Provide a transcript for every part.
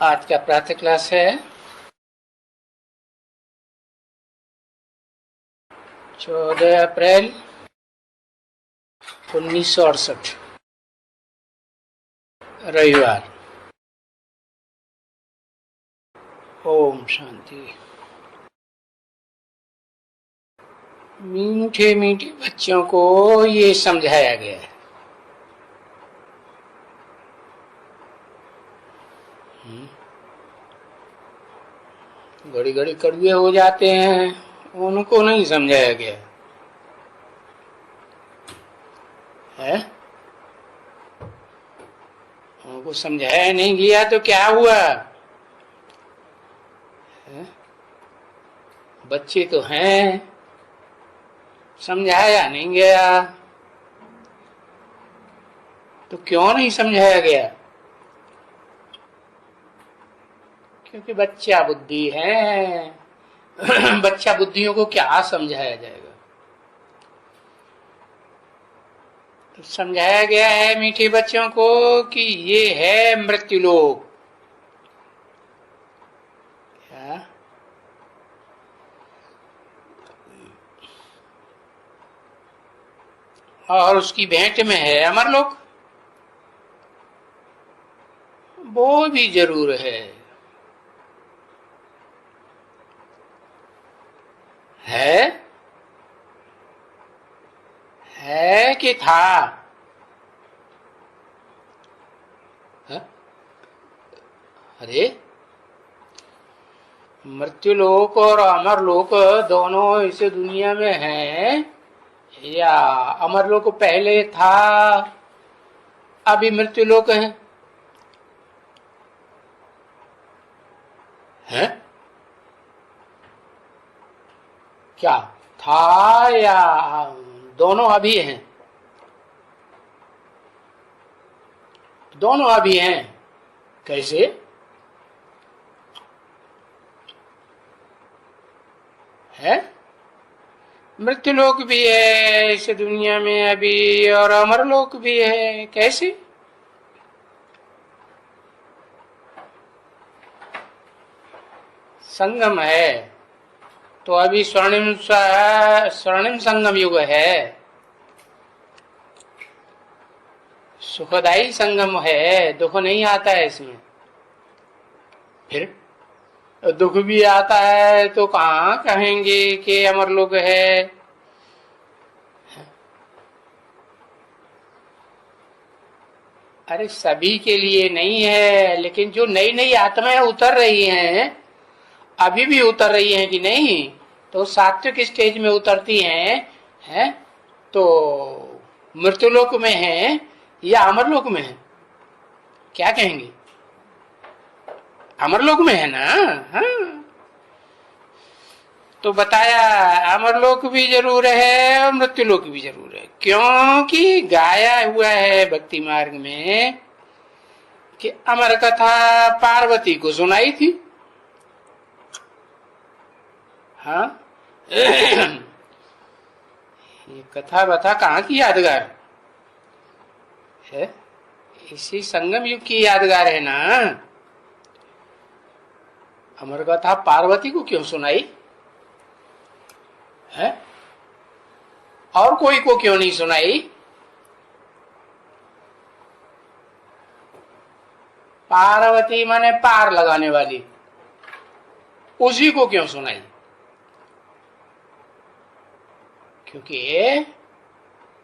आज का प्रातः क्लास है 14 अप्रैल 1968 रविवार। ओम शांति। मीठे मीठे बच्चों को ये समझाया गया है। घड़ी घड़ी कड़वे हो जाते हैं, उनको नहीं समझाया गया है। उनको समझाया नहीं गया तो क्या हुआ है? बच्चे तो हैं, समझाया नहीं गया तो क्यों नहीं समझाया गया? क्योंकि बच्चा बुद्धि है। बच्चा बुद्धियों को क्या समझाया जाएगा? तो समझाया गया है मीठे बच्चों को कि ये है मृत्युलोक। क्या? और उसकी भेंट में है अमरलोक, वो भी जरूर है कि था? है? अरे मृत्युलोक और अमरलोक दोनों इस दुनिया में हैं, या अमरलोक पहले था अभी मृत्युलोक है? हैं? क्या था या दोनों अभी हैं? दोनों अभी हैं। कैसे? है मृत्युलोक भी है इस दुनिया में अभी, और अमरलोक भी है। कैसे? संगम है तो अभी स्वर्णिम संगम युग है, सुखदायी संगम है, दुख नहीं आता है इसमें। फिर दुख भी आता है तो कहाँ कहेंगे कि अमरलोक है? अरे सभी के लिए नहीं है, लेकिन जो नई नई आत्माएं उतर रही हैं, अभी भी उतर रही हैं कि नहीं, तो सात्विक स्टेज में उतरती हैं, तो मृत्युलोक में है या अमरलोक में है? क्या कहेंगे? अमरलोक में है ना। हाँ, तो बताया अमरलोक भी जरूर है और मृत्युलोक भी जरूर है, क्योंकि गाया हुआ है भक्ति मार्ग में कि अमर कथा पार्वती को सुनाई थी। हाँ। ये कथा बथा कहाँ की यादगार है? इसी संगम युग की यादगार है ना। अमर कथा पार्वती को क्यों सुनाई है? और कोई को क्यों नहीं सुनाई? पार्वती माने पार लगाने वाली, उसी को क्यों सुनाई? क्योंकि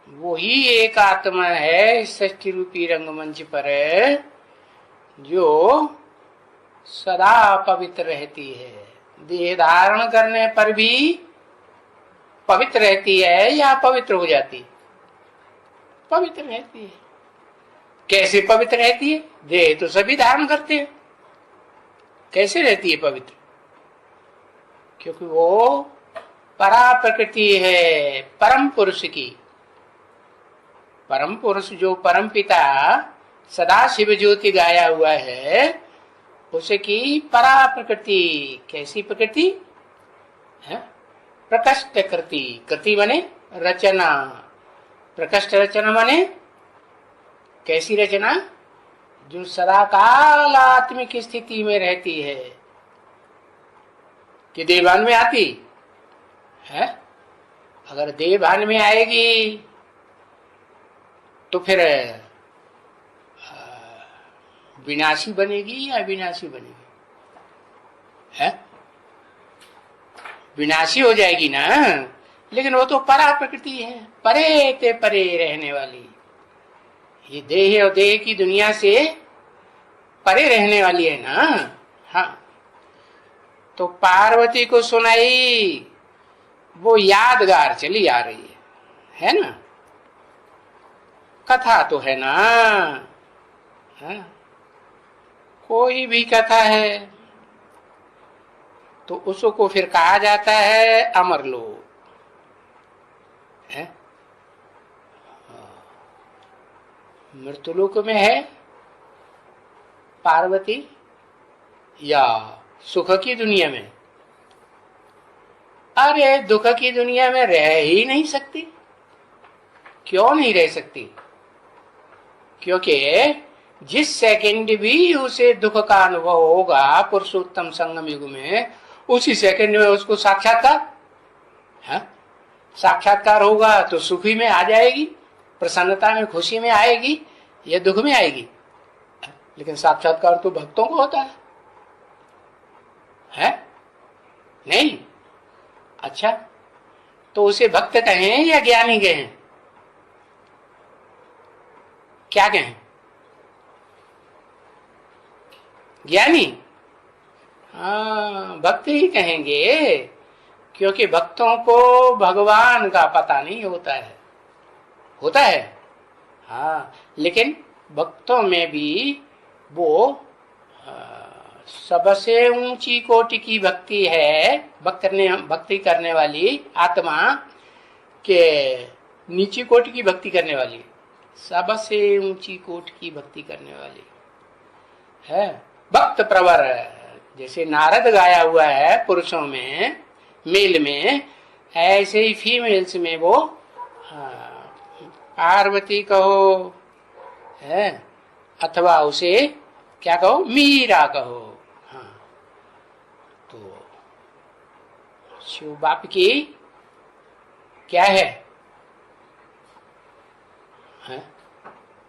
वो ही एक आत्मा है सृष्टि रूपी रंगमंच पर जो सदा पवित्र रहती है। देह धारण करने पर भी पवित्र रहती है या पवित्र हो जाती? पवित्र रहती है। कैसे पवित्र रहती है? देह तो सभी धारण करते हैं, कैसे रहती है पवित्र? क्योंकि वो परा प्रकृति है परम पुरुष की। परम पुरुष जो परम पिता सदा शिव ज्योति गाया हुआ है, उसकी परा प्रकृति। कैसी प्रकृति है? प्रकष्ट कृति। कृति माने रचना, प्रकष्ट रचना माने कैसी रचना? जो सदा काल आत्मिक स्थिति में रहती है, कि देवान में आती है? अगर देवान में आएगी तो फिर विनाशी बनेगी या विनाशी बनेगी? है विनाशी हो जाएगी ना। लेकिन वो तो परा प्रकृति है, परे ते परे रहने वाली, ये देह और देह की दुनिया से परे रहने वाली है ना। हाँ, तो पार्वती को सुनाई, वो यादगार चली आ रही है ना। कथा तो है ना। हाँ? कोई भी कथा है तो उसको फिर कहा जाता है अमरलोक है। मृत्युलोक में है पार्वती या सुख की दुनिया में? अरे दुख की दुनिया में रह ही नहीं सकती। क्यों नहीं रह सकती? क्योंकि जिस सेकंड भी उसे दुख का अनुभव होगा पुरुषोत्तम संगम युग में, उसी सेकंड में उसको साक्षात्कार है। साक्षात्कार होगा तो सुखी में आ जाएगी, प्रसन्नता में, खुशी में आएगी या दुख में आएगी। लेकिन साक्षात्कार तो भक्तों को होता है नहीं? अच्छा, तो उसे भक्त कहें या ज्ञानी कहें? क्या कहें? ज्ञानी? हाँ, भक्त ही कहेंगे, क्योंकि भक्तों को भगवान का पता नहीं होता है। होता है हाँ, लेकिन भक्तों में भी वो सबसे ऊंची कोटि की भक्ति है। भक्ति करने वाली आत्मा के नीची कोटि की भक्ति करने वाली, सबसे ऊंची कोटि की भक्ति करने वाली है भक्त प्रवर। जैसे नारद गाया हुआ है पुरुषों में, मेल में, ऐसे ही फीमेल्स में वो पार्वती कहो है, अथवा उसे क्या कहो, मीरा कहो। हाँ, तो शिव बाप की क्या है?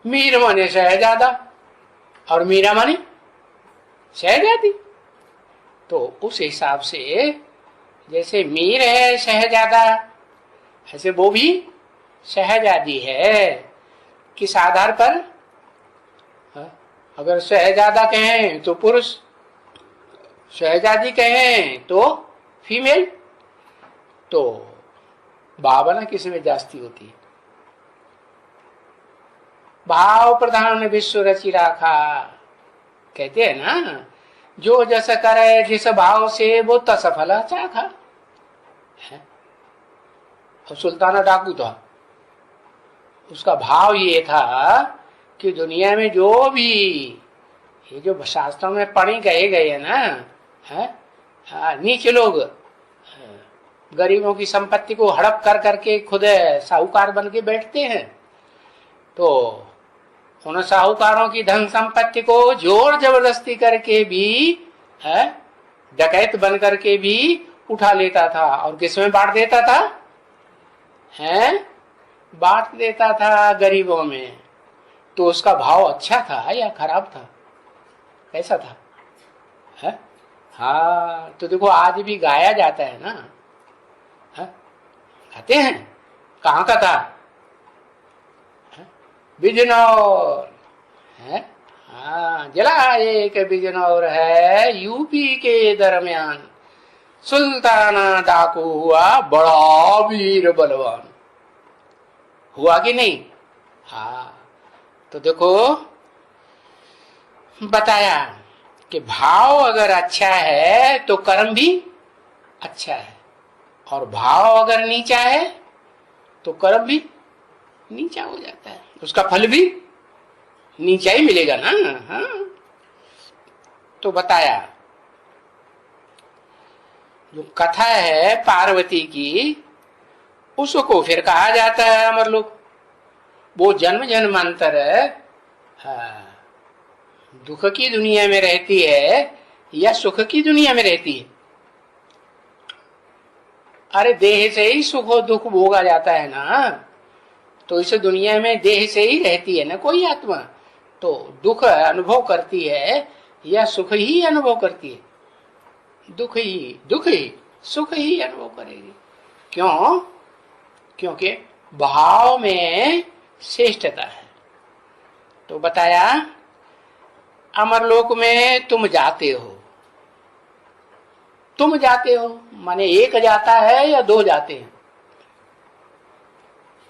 मीर माने शहजादा और मीरा माने शहजादी। तो उस हिसाब से जैसे मीर है शहजादा, ऐसे वो भी शहजादी है। किस आधार पर? अगर शहजादा कहें तो पुरुष, शहजादी कहें तो फीमेल। तो भावना किसमें जास्ती होती है? भाव प्रधान विश्व रचि राखा, कहते हैं ना, जो जैसा करे जिस भाव से वो तस फल चाखा। और सुल्ताना डाकू था, उसका भाव ये था कि दुनिया में जो भी ये जो शास्त्रों में पढ़े गए है ना, नीचे लोग गरीबों की संपत्ति को हड़प कर करके खुद साहूकार बन के बैठते हैं, तो उन साहूकारों की धन संपत्ति को जोर जबरदस्ती करके भी डकैत बन करके भी उठा लेता था और किसमें बांट देता था? बांट देता था गरीबों में। तो उसका भाव अच्छा था या खराब था? कैसा था? हाँ, तो देखो आज भी गाया जाता है ना, गाते हैं। कहाँ का था? बिजनौर है। हाँ, जला एक बिजनौर है यूपी के दरमियान, सुल्ताना डाकू हुआ बड़ा वीर बलवान। हुआ कि नहीं? हाँ, तो देखो बताया कि भाव अगर अच्छा है तो कर्म भी अच्छा है, और भाव अगर नीचा है तो कर्म भी नीचा हो जाता है, उसका फल भी नीचा ही मिलेगा ना। हाँ, तो बताया जो कथा है पार्वती की, उसको फिर कहा जाता है अमरलोक। वो जन्म जन्मांतर दुख की दुनिया में रहती है या सुख की दुनिया में रहती है? अरे देह से ही सुख और दुख भोगा जाता है ना, तो इस दुनिया में देह से ही रहती है ना कोई आत्मा, तो दुख अनुभव करती है या सुख ही अनुभव करती है? दुख ही सुख ही अनुभव करेगी। क्यों? क्योंकि भाव में श्रेष्ठता है। तो बताया अमरलोक में तुम जाते हो, तुम जाते हो माने एक जाता है या दो जाते हैं?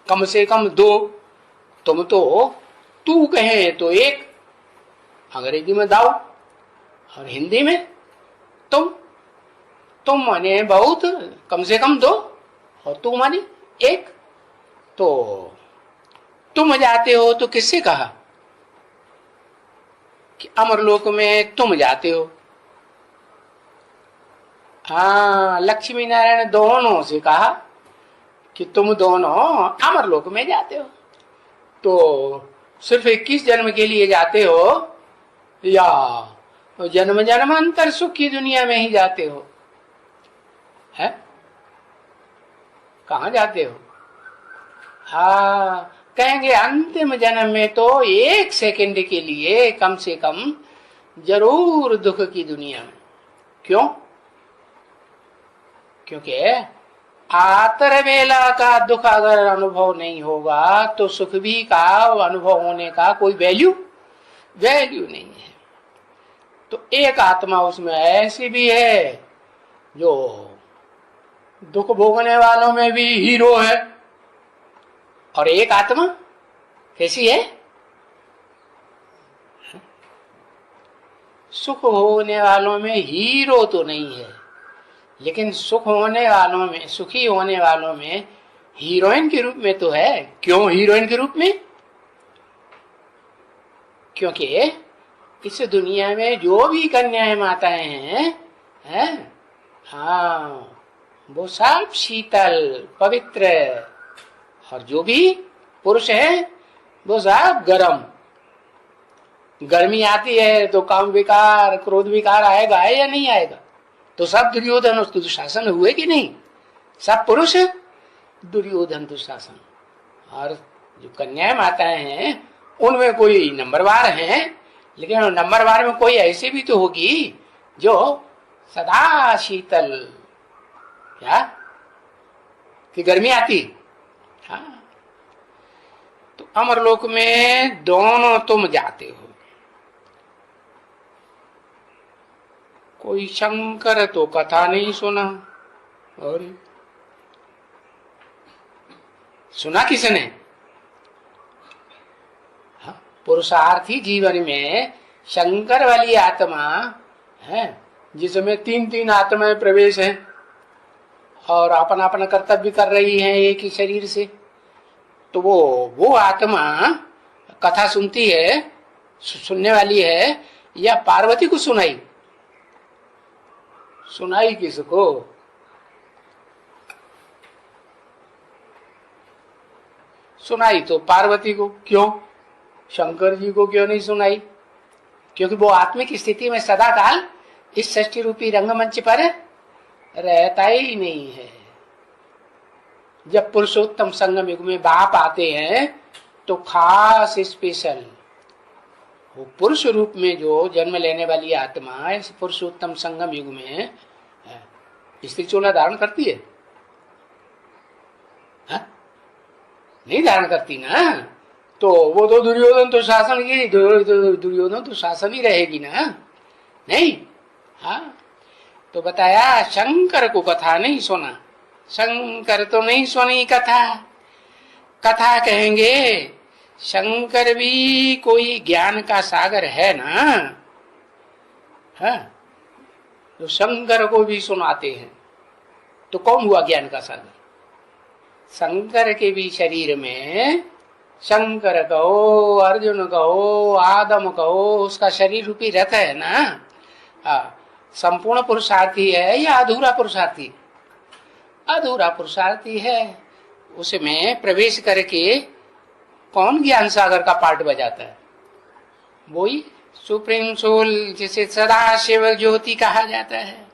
कम से कम दो। तुम तो तू कहे तो एक, अंग्रेजी में दाऊ और हिंदी में तुम माने बहुत, कम से कम दो, और तू माने एक। तो तुम जाते हो तो किससे कहा कि अमरलोक में तुम जाते हो? हाँ, लक्ष्मी नारायण दोनों से कहा कि तुम दोनों अमरलोक में जाते हो। तो सिर्फ 21 जन्म के लिए जाते हो या जन्म जन्मांतर सुख की दुनिया में ही जाते हो? है कहाँ जाते हो? हाँ, कहेंगे अंतिम जन्म में तो 1 सेकंड के लिए कम से कम जरूर दुख की दुनिया में। क्यों? क्योंकि आतर वेला का दुख अगर अनुभव नहीं होगा तो सुख भी का अनुभव होने का कोई वैल्यू नहीं है। तो एक आत्मा उसमें ऐसी भी है जो दुख भोगने वालों में भी हीरो है, और एक आत्मा कैसी है? सुख भोगने वालों में हीरो तो नहीं है, लेकिन सुख होने वालों में, सुखी होने वालों में हीरोइन के रूप में तो है। क्यों हीरोइन के रूप में? क्योंकि इस दुनिया में जो भी कन्याएं माताएं हैं, हाँ, वो सब शीतल पवित्र, और जो भी पुरुष है वो सब गरम। गर्मी आती है तो काम विकार, क्रोध विकार आएगा है या नहीं आएगा? तो सब दुर्योधन और दुशासन हुए कि नहीं? सब पुरुष दुर्योधन दुशासन। और जो कन्याएं माताएं हैं उनमें कोई नंबरवार हैं, लेकिन नंबरवार में कोई ऐसी भी तो होगी जो सदा शीतल, क्या कि गर्मी आती? हाँ, तो अमरलोक में दोनों तुम जाते हो। कोई शंकर तो कथा नहीं सुना, और सुना किसने? हाँ, पुरुषार्थी जीवन में शंकर वाली आत्मा है जिसमें 3 आत्माएं प्रवेश है और अपना अपना कर्तव्य कर रही हैं एक ही शरीर से। तो वो आत्मा कथा सुनती है, सुनने वाली है, या पार्वती को सुनाई किसको? सुनाई तो पार्वती को। क्यों? शंकर जी को क्यों नहीं सुनाई? क्योंकि वो आत्मिक स्थिति में सदा काल इस सृष्टि रूपी रंगमंच पर रहता ही नहीं है। जब पुरुषोत्तम संगम युग में बाप आते हैं तो खास स्पेशल वो पुरुष रूप में जो जन्म लेने वाली आत्मा इस पुरुषोत्तम संगम युग में स्त्री चोला धारण करती है? हा? नहीं धारण करती ना, तो वो तो दुर्योधन तो शासन की, दुर्योधन तो शासन ही रहेगी ना, नहीं? हाँ, तो बताया शंकर को कथा नहीं सुना। शंकर तो नहीं सुनी कथा। कथा कहेंगे शंकर भी कोई ज्ञान का सागर है ना, हाँ, तो शंकर को भी सुनाते हैं। तो कौन हुआ ज्ञान का सागर? शंकर के भी शरीर में, शंकर कहो, अर्जुन कहो, आदम कहो, उसका शरीर रूपी रथ है ना। हाँ, संपूर्ण पुरुषार्थी है या अधूरा पुरुषार्थी? अधूरा पुरुषार्थी है। उसमें प्रवेश करके कौन ज्ञान सागर का पार्ट बजाता है? वही सुप्रीम सोल जिसे सदा शिव ज्योति कहा जाता है,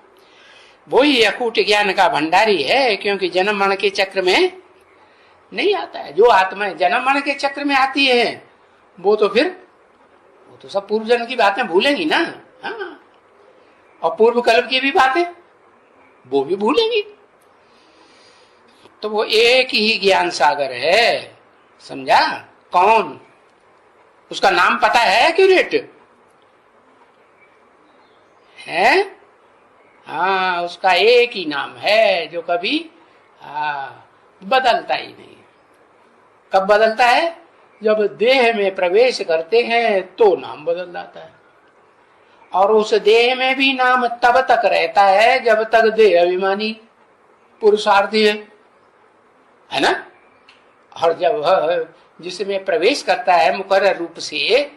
वही अकूट ज्ञान का भंडारी है, क्योंकि जन्म मरण के चक्र में नहीं आता है। जो आत्मा जन्म मरण के चक्र में आती है वो तो सब पूर्व जन्म की बातें भूलेंगी ना। हाँ, और पूर्व कल्प की भी बातें वो भी भूलेंगी। तो वो एक ही ज्ञान सागर है, समझा? कौन? उसका नाम पता है एक्यूरेट है? हाँ, उसका एक ही नाम है जो कभी बदलता ही नहीं। कब बदलता है? जब देह में प्रवेश करते हैं तो नाम बदल जाता है, और उस देह में भी नाम तब तक रहता है जब तक देह अभिमानी पुरुषार्थी है ना। और जब जिसमें प्रवेश करता है मुकर्रर रूप से,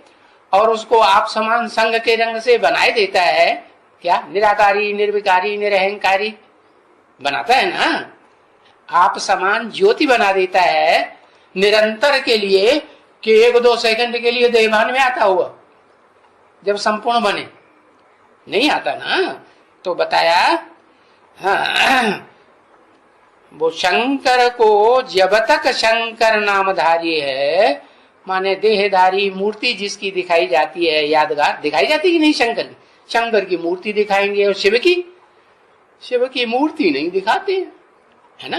और उसको आप समान संग के रंग से बनाए देता है, क्या? निराकारी, निर्विकारी, निरहंकारी बनाता है ना। आप समान ज्योति बना देता है निरंतर के लिए, कि 1-2 सेकंड के लिए देहभान में आता हुआ, जब संपूर्ण बने नहीं आता ना। तो बताया, हाँ, वो शंकर को जब तक शंकर नामधारी है, माने देहधारी मूर्ति जिसकी दिखाई जाती है, यादगार दिखाई जाती कि नहीं? शंकर की मूर्ति दिखाएंगे, और शिव की मूर्ति नहीं दिखाते है ना।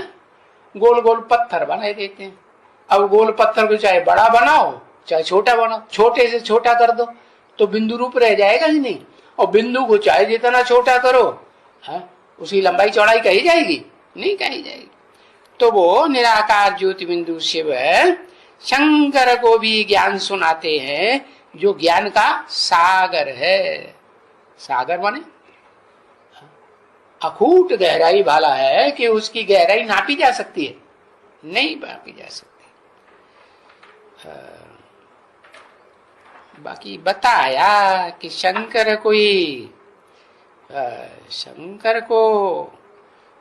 गोल गोल पत्थर बना देते हैं। अब गोल पत्थर को चाहे बड़ा बनाओ चाहे छोटा बनाओ, छोटे से छोटा कर दो तो बिंदु रूप रह जाएगा ही नहीं, और बिंदु को चाहे जितना छोटा करो, हाँ, उसकी लंबाई चौड़ाई कही जाएगी? नहीं कही जाएगी। तो वो निराकार ज्योति बिंदु शिव शंकर को भी ज्ञान सुनाते हैं, जो ज्ञान का सागर है। सागर माने अखूट गहराई वाला है, कि उसकी गहराई नापी जा सकती है? नहीं नापी जा सकती। बाकी बताया कि शंकर को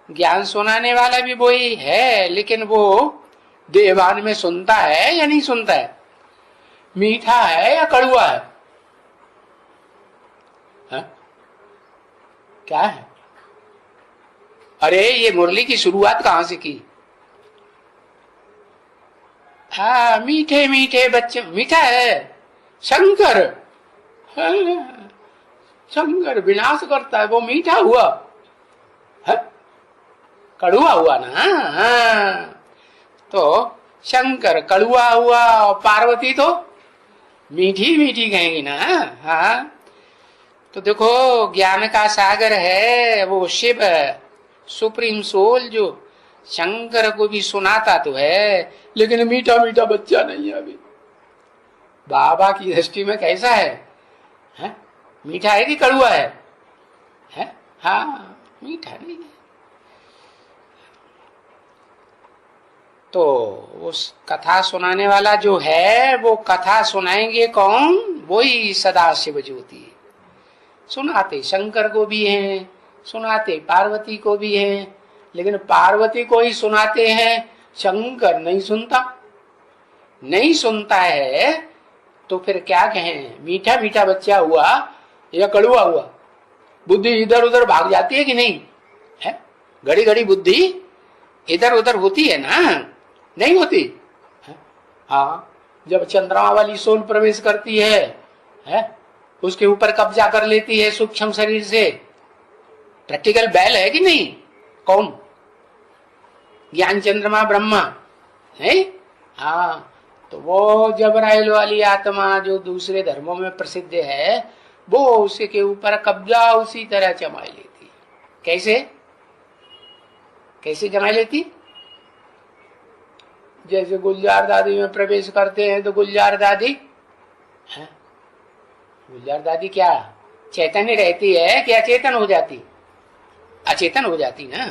ज्ञान सुनाने वाला भी वही है, लेकिन वो देहभान में सुनता है या नहीं सुनता है? मीठा है या कड़वा है? हा? क्या है? अरे ये मुरली की शुरुआत कहां से की? हाँ, मीठे मीठे बच्चे, मीठा है शंकर। हाँ, शंकर विनाश करता है, वो मीठा हुआ है? कड़वा हुआ ना। हाँ, तो शंकर कड़वा हुआ और पार्वती तो मीठी मीठी कहेंगी ना। हाँ, तो देखो ज्ञान का सागर है वो शिव, सुप्रीम सोल, जो शंकर को भी सुनाता तो है, लेकिन मीठा मीठा बच्चा नहीं है। अभी बाबा की दृष्टि में कैसा है? मीठा है कि कड़वा है? हाँ, मीठा नहीं है। तो उस कथा सुनाने वाला जो है, वो कथा सुनाएंगे कौन? वही सदा शिव ज्योति। सुनाते शंकर को भी हैं, सुनाते पार्वती को भी हैं, लेकिन पार्वती को ही सुनाते हैं, शंकर नहीं सुनता है। तो फिर क्या कहें? मीठा मीठा बच्चा हुआ या कड़वा हुआ? बुद्धि इधर उधर भाग जाती है कि नहीं है? घड़ी घड़ी बुद्धि इधर उधर होती है ना, नहीं होती? हाँ, जब चंद्रमा वाली सोल प्रवेश करती है, उसके ऊपर कब्जा कर लेती है सूक्ष्म शरीर से। प्रैक्टिकल बैल है कि नहीं? कौन? ज्ञान चंद्रमा ब्रह्मा है। हाँ, तो वो जबराइल वाली आत्मा जो दूसरे धर्मों में प्रसिद्ध है, वो उसके ऊपर कब्जा उसी तरह जमाई लेती। कैसे जमा लेती? जैसे गुलजार दादी में प्रवेश करते हैं तो गुलजार दादी क्या चैतन्य रहती है कि अचेतन हो जाती? अचेतन हो जाती ना।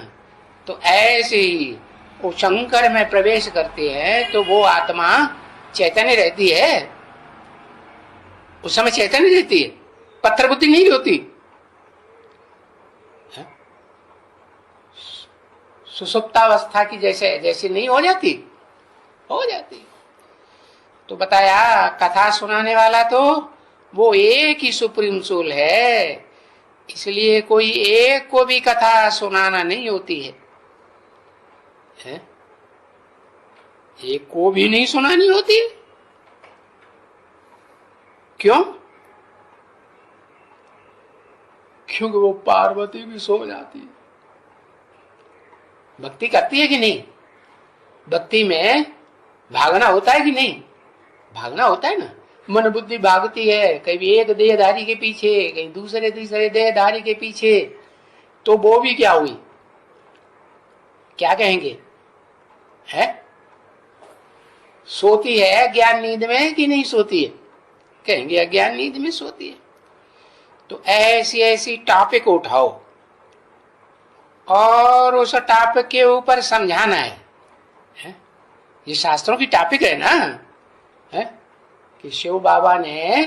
तो ऐसे ही वो शंकर में प्रवेश करते हैं तो वो आत्मा चैतन्य रहती है, उस समय चैतन्य रहती है, पत्थर बुद्धि नहीं होती। सुसुप्तावस्था की जैसे नहीं हो जाती? हो जाती। तो बताया कथा सुनाने वाला तो वो एक ही सुप्रीम सोल है, इसलिए कोई एक को भी कथा सुनाना नहीं होती है? एक को भी नहीं सुनानी होती। क्यों? क्योंकि वो पार्वती भी सो जाती है। भक्ति करती है कि नहीं? भक्ति में भागना होता है कि नहीं? भागना होता है ना। मन बुद्धि भागती है, कहीं एक देहधारी के पीछे, कहीं दूसरे देहधारी के पीछे, तो वो भी क्या हुई? क्या कहेंगे? है सोती है अज्ञान नींद में कि नहीं सोती है? कहेंगे अज्ञान नींद में सोती है। तो ऐसी ऐसी टॉपिक उठाओ और उस टॉपिक के ऊपर समझाना है? ये शास्त्रों की टॉपिक है ना, है? कि शिव बाबा ने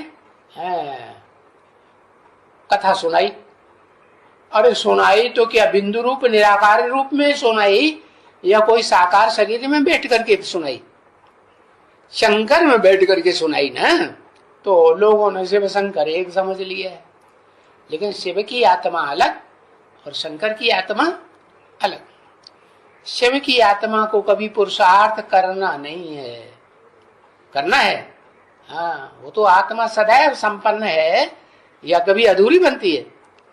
कथा सुनाई। अरे सुनाई तो क्या बिंदु रूप निराकार रूप में सुनाई या कोई साकार शरीर में बैठ करके सुनाई? शंकर में बैठ करके सुनाई ना, तो लोगों ने शिव शंकर एक समझ लिया है। लेकिन शिव की आत्मा अलग और शंकर की आत्मा अलग। शिव की आत्मा को कभी पुरुषार्थ करना नहीं है, करना है। हाँ, वो तो आत्मा सदैव संपन्न है, या कभी अधूरी बनती है?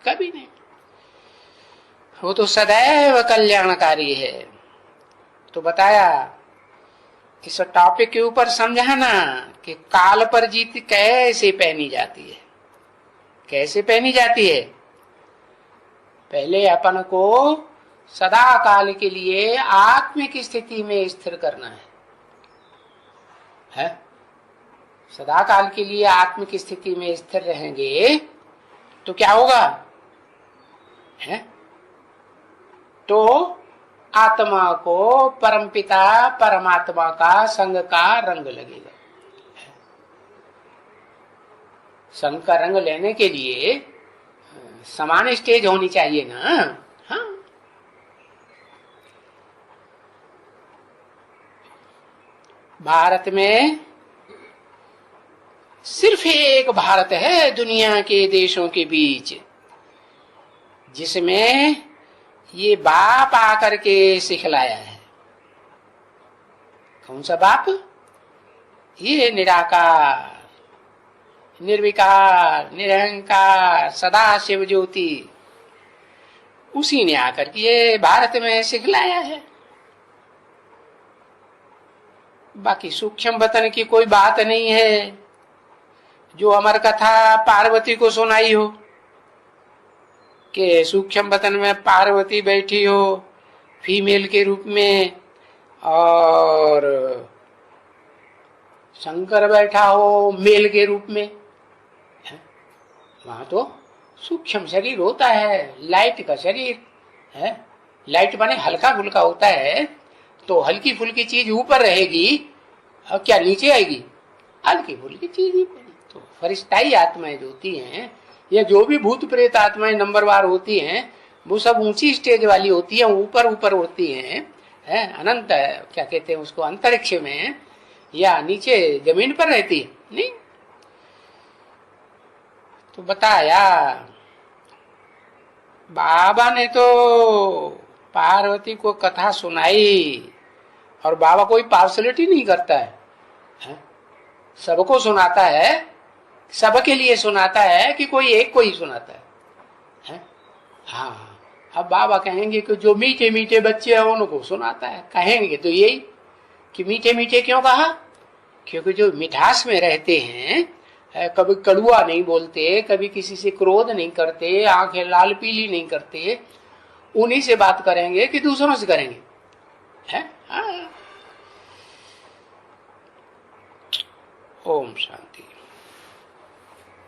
कभी नहीं। वो तो सदैव कल्याणकारी है। तो बताया इस टॉपिक के ऊपर समझाना कि काल पर जीत कैसे पहनी जाती है। कैसे पहनी जाती है? पहले अपन को सदा काल के लिए आत्मिक स्थिति में स्थिर करना है? सदा काल के लिए आत्मिक स्थिति में स्थिर रहेंगे तो क्या होगा? है? तो आत्मा को परमपिता परमात्मा का संग का रंग लगेगा। संग का रंग लेने के लिए समान स्टेज होनी चाहिए ना। हाँ, भारत में सिर्फ एक भारत है दुनिया के देशों के बीच जिसमें ये बाप आकर के सिखलाया है। कौन सा बाप? ये निराकार, निर्विकार, निरहंकार, सदा शिव ज्योति, उसी ने आकर के ये भारत में सिखलाया है। बाकी सूक्ष्म वतन की कोई बात नहीं है। जो अमर कथा पार्वती को सुनाई हो कि सूक्ष्म वतन में पार्वती बैठी हो फीमेल के रूप में और शंकर बैठा हो मेल के रूप में, वहां तो सूक्ष्म शरीर होता है, लाइट का शरीर है। लाइट माने हल्का फुल्का होता है, तो हल्की फुल्की चीज ऊपर रहेगी और क्या नीचे आएगी? हल्की फुल्की चीज ऊपर। तो फरिश्ताई आत्माएं जो होती हैं या जो भी भूत प्रेत आत्माएं नंबरवार होती हैं, वो सब ऊंची स्टेज वाली होती है, ऊपर ऊपर उड़ती हैं, अनंत क्या कहते हैं उसको, अंतरिक्ष में, या नीचे जमीन पर रहती है? नहीं। तो बताया बाबा ने तो पार्वती को कथा सुनाई, और बाबा कोई पार्सलिटी नहीं करता है, सबको सुनाता है, सबके लिए सुनाता है कि कोई एक को ही सुनाता है? हाँ, अब बाबा कहेंगे कि जो मीठे मीठे बच्चे हैं उनको सुनाता है। कहेंगे तो यही कि मीठे मीठे क्यों कहा? क्योंकि जो मिठास में रहते हैं, कभी कड़ुआ नहीं बोलते, कभी किसी से क्रोध नहीं करते, आंखें लाल पीली नहीं करते, उन्हीं से बात करेंगे कि दूसरों से करेंगे? है? हाँ। ओम शांति।